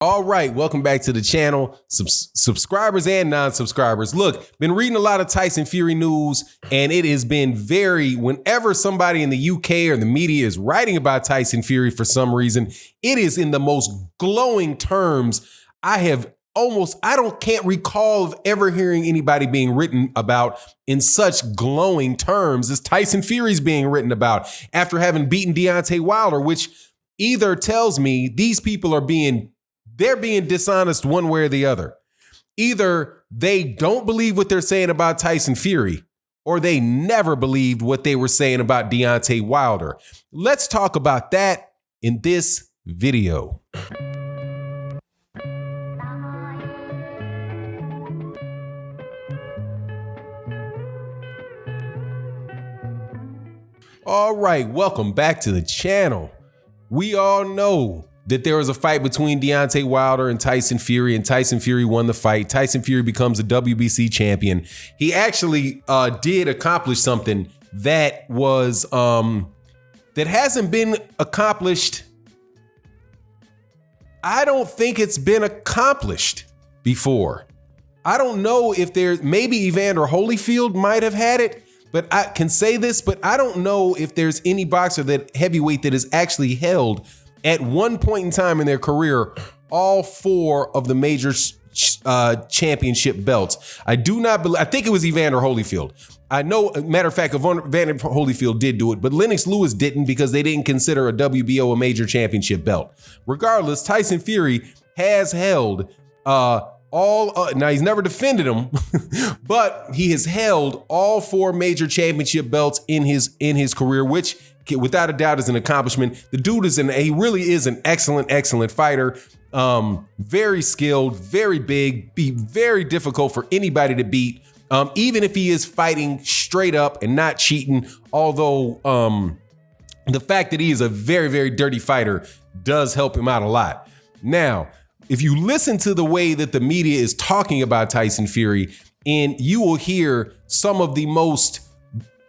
All right, welcome back to the channel, subscribers and non-subscribers. Look, been reading a lot of Tyson Fury news, and it has been whenever somebody in the UK or the media is writing about Tyson Fury for some reason, it is in the most glowing terms can't recall of ever hearing anybody being written about in such glowing terms as Tyson Fury's being written about after having beaten Deontay Wilder, which either tells me these people are being dishonest one way or the other. Either they don't believe what they're saying about Tyson Fury, or they never believed what they were saying about Deontay Wilder. Let's talk about that in this video. All right, welcome back to the channel. We all know that there was a fight between Deontay Wilder and Tyson Fury won the fight. Tyson Fury becomes a WBC champion. He actually did accomplish something that was that hasn't been accomplished. I don't think it's been accomplished before. I don't know if maybe Evander Holyfield might have had it, but I can say this, but I don't know if there's any boxer that heavyweight that has actually held at one point in time in their career all four of the major championship belts. I think it was Evander Holyfield. I know, matter of fact, Evander Holyfield did do it, but Lennox Lewis didn't because they didn't consider a WBO a major championship belt. Regardless, Tyson Fury has held now he's never defended them, but he has held all four major championship belts in his career, which without a doubt is an accomplishment. The dude he really is an excellent fighter. Very skilled, very big, be very difficult for anybody to beat. Even if he is fighting straight up and not cheating, although the fact that he is a very dirty fighter does help him out a lot. Now, if you listen to the way that the media is talking about Tyson Fury, and you will hear some of the most,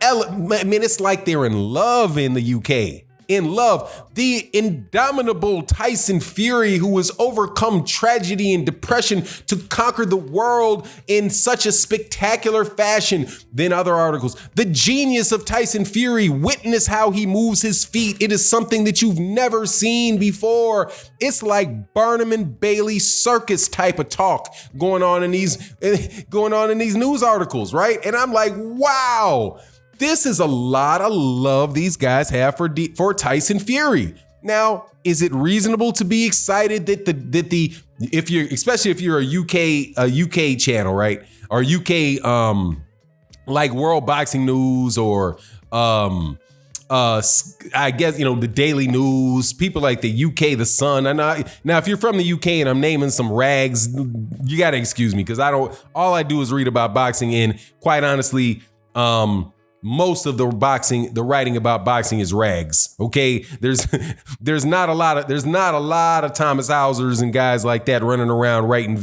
it's like they're in love in the UK. In love. The indomitable Tyson Fury, who has overcome tragedy and depression to conquer the world in such a spectacular fashion. Then other articles. The genius of Tyson Fury. Witness how he moves his feet. It is something that you've never seen before. It's like Barnum and Bailey circus type of talk going on in these news articles, right? And I'm like, wow. This is a lot of love these guys have for Tyson Fury. Now, is it reasonable to be excited especially if you're a UK channel, right? Or UK like World Boxing News or I guess the Daily News, people like the UK, The Sun. Now if you're from the UK and I'm naming some rags, you gotta excuse me because all I do is read about boxing, and quite honestly, most of the writing about boxing is rags. Okay, there's not a lot of Thomas Hausers and guys like that running around writing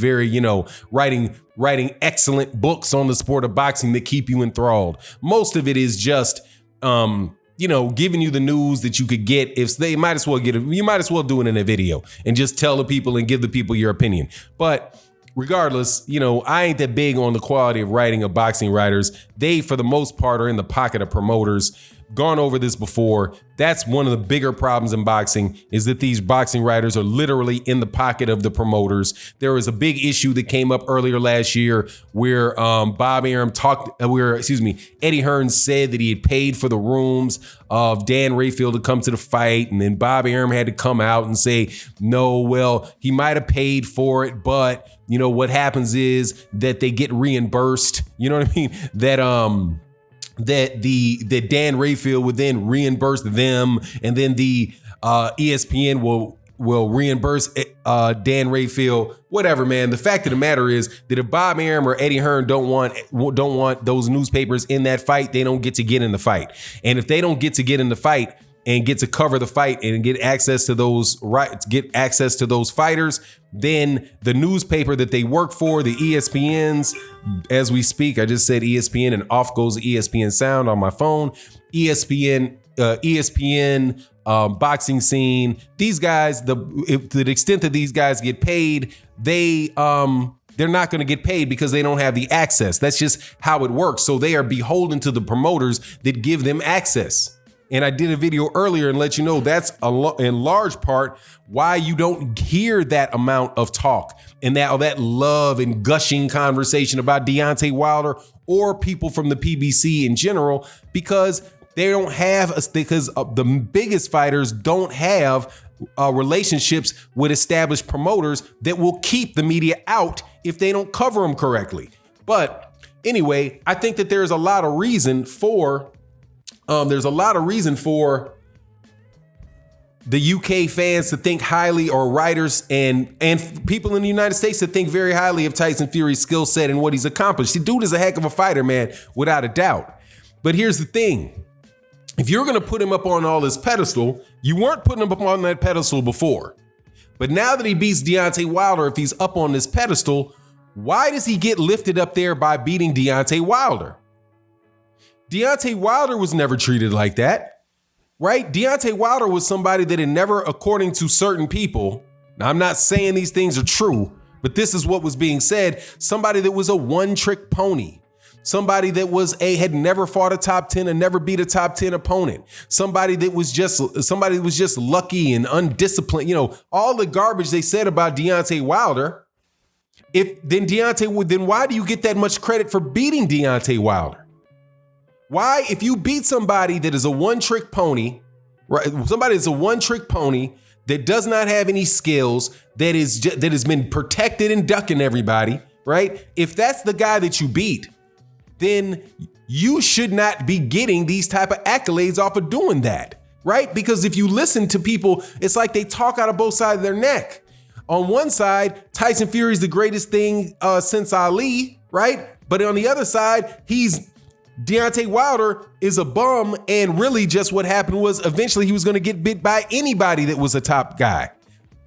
writing excellent books on the sport of boxing that keep you enthralled. Most of it is just giving you the news that you could get. If they might as well you might as well do it in a video and just tell the people and give the people your opinion. But regardless, I ain't that big on the quality of writing of boxing writers. They, for the most part, are in the pocket of promoters. Gone over this before. That's one of the bigger problems in boxing, is that these boxing writers are literally in the pocket of the promoters. There was a big issue that came up earlier last year where Eddie Hearn said that he had paid for the rooms of Dan Rayfield to come to the fight, and then Bobby Arum had to come out and say, no, well, he might have paid for it, but what happens is that they get reimbursed. You know what I mean? That Dan Rayfield would then reimburse them, and then the ESPN will reimburse Dan Rayfield. Whatever, man. The fact of the matter is that if Bob Arum or Eddie Hearn don't want those newspapers in that fight, they don't get to get in the fight. And if they don't get to get in the fight and get to cover the fight and get access to those fighters, then the newspaper that they work for, the ESPNs, as we speak, I just said ESPN and off goes the ESPN sound on my phone. ESPN boxing scene. These guys, to the extent that these guys get paid, they're not going to get paid because they don't have the access. That's just how it works. So they are beholden to the promoters that give them access. And I did a video earlier and let you know that's in large part why you don't hear that amount of talk and that love and gushing conversation about Deontay Wilder or people from the PBC in general, because they don't have because the biggest fighters don't have relationships with established promoters that will keep the media out if they don't cover them correctly. But anyway, I think that there's a lot of reason for the UK fans to think highly, or writers and people in the United States to think very highly of Tyson Fury's skill set and what he's accomplished. The dude is a heck of a fighter, man, without a doubt. But here's the thing. If you're going to put him up on all this pedestal, you weren't putting him up on that pedestal before. But now that he beats Deontay Wilder, if he's up on this pedestal, why does he get lifted up there by beating Deontay Wilder? Deontay Wilder was never treated like that. Right? Deontay Wilder was somebody that had never, according to certain people, now I'm not saying these things are true, but this is what was being said, somebody that was a one-trick pony. Somebody that had never fought a top 10 and never beat a top 10 opponent. Somebody that was just lucky and undisciplined. You know, all the garbage they said about Deontay Wilder. Then why do you get that much credit for beating Deontay Wilder? Why, if you beat somebody that is a one-trick pony, right? Somebody that's a one-trick pony that does not have any skills, that has been protected and ducking everybody, right? If that's the guy that you beat, then you should not be getting these type of accolades off of doing that, right? Because if you listen to people, it's like they talk out of both sides of their neck. On one side, Tyson Fury is the greatest thing since Ali, right? But on the other side, Deontay Wilder is a bum, and really just what happened was eventually he was going to get bit by anybody that was a top guy.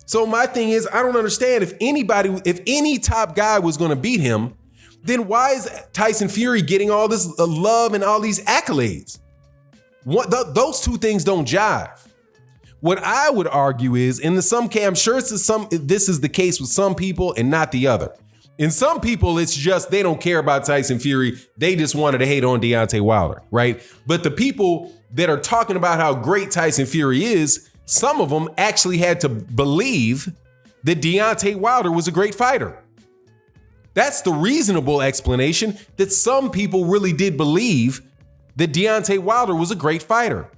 So my thing is, I don't understand, if any top guy was going to beat him, then why is Tyson Fury getting all this love and all these accolades? Those two things don't jive. What I would argue is, I'm sure this is the case with some people and not the other. In some people, it's just they don't care about Tyson Fury. They just wanted to hate on Deontay Wilder, right? But the people that are talking about how great Tyson Fury is, some of them actually had to believe that Deontay Wilder was a great fighter. That's the reasonable explanation, that some people really did believe that Deontay Wilder was a great fighter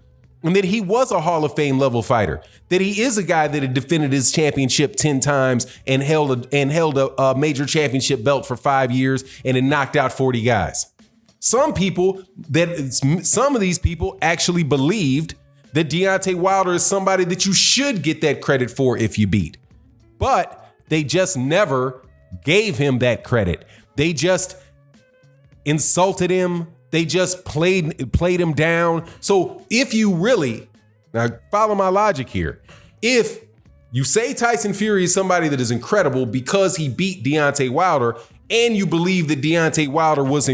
and that he was a Hall of Fame level fighter, that he is a guy that had defended his championship 10 times and held a major championship belt for 5 years and had knocked out 40 guys. Some of these people actually believed that Deontay Wilder is somebody that you should get that credit for if you beat, but they just never gave him that credit. They just insulted him. They just played him down. So if you really, now follow my logic here, if you say Tyson Fury is somebody that is incredible because he beat Deontay Wilder, and you believe that Deontay Wilder was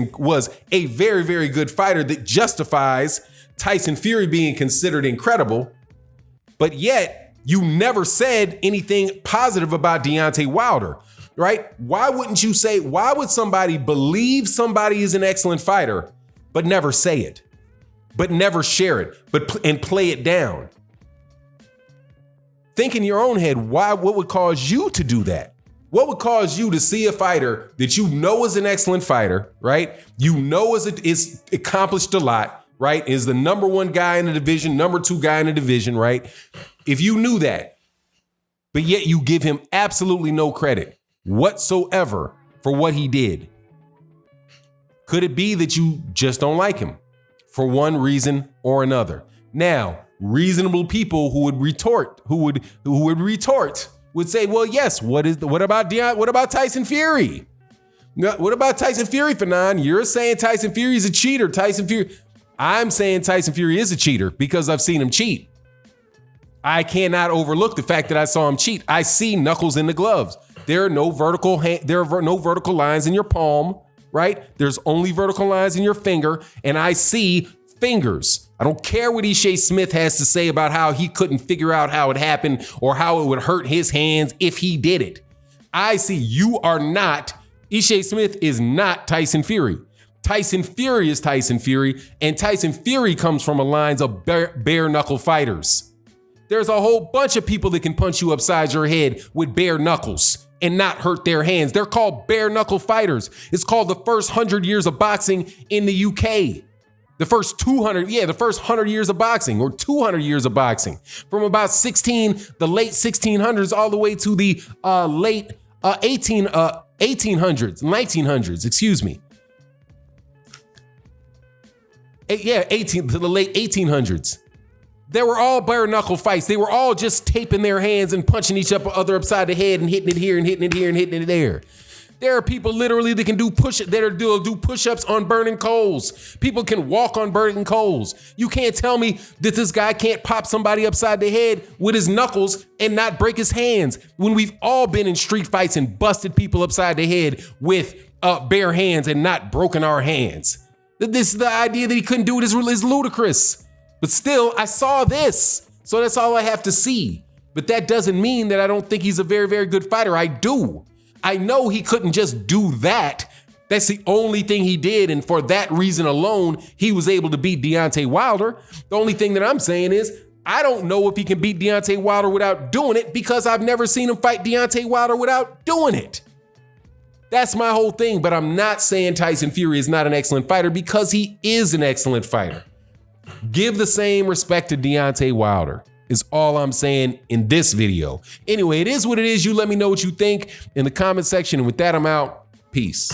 a very, very good fighter that justifies Tyson Fury being considered incredible, but yet you never said anything positive about Deontay Wilder, right? Why would somebody believe somebody is an excellent fighter but never say it, but never share it, and play it down? Think in your own head, what would cause you to do that? What would cause you to see a fighter that you know is an excellent fighter, right? You know is accomplished a lot, right? Is the number one guy in the division, number two guy in the division, right? If you knew that, but yet you give him absolutely no credit whatsoever for what he did, could it be that you just don't like him for one reason or another? Now, reasonable people who would retort would say, well, yes, what about Tyson Fury? What about Tyson Fury, Fanon? You're saying Tyson Fury is a cheater. I'm saying Tyson Fury is a cheater because I've seen him cheat. I cannot overlook the fact that I saw him cheat. I see knuckles in the gloves. There are no vertical lines in your palm, right? There's only vertical lines in your finger, and I see fingers. I don't care what Ishe Smith has to say about how he couldn't figure out how it happened or how it would hurt his hands if he did it. I see you are not, Ishe Smith is not Tyson Fury. Tyson Fury is Tyson Fury, and Tyson Fury comes from a lines of bare knuckle fighters. There's a whole bunch of people that can punch you upside your head with bare knuckles and not hurt their hands. They're called bare knuckle fighters. It's called the first 100 years of boxing in the UK. The first 100 years of boxing, or 200 years of boxing, from about the late 1600s all the way to the late 1900s, excuse me. To the late 1800s. They were all bare knuckle fights. They were all just taping their hands and punching each other upside the head and hitting it here and hitting it here and hitting it there. There are people literally that can do push-ups on burning coals. People can walk on burning coals. You can't tell me that this guy can't pop somebody upside the head with his knuckles and not break his hands when we've all been in street fights and busted people upside the head with bare hands and not broken our hands. The idea that he couldn't do it is ludicrous. But still, I saw this, so that's all I have to see. But that doesn't mean that I don't think he's a very, very good fighter. I do. I know he couldn't just do that. That's the only thing he did, and for that reason alone, he was able to beat Deontay Wilder. The only thing that I'm saying is, I don't know if he can beat Deontay Wilder without doing it, because I've never seen him fight Deontay Wilder without doing it. That's my whole thing, but I'm not saying Tyson Fury is not an excellent fighter, because he is an excellent fighter. Give the same respect to Deontay Wilder, is all I'm saying in this video. Anyway, it is what it is. You let me know what you think in the comment section. And with that, I'm out. Peace.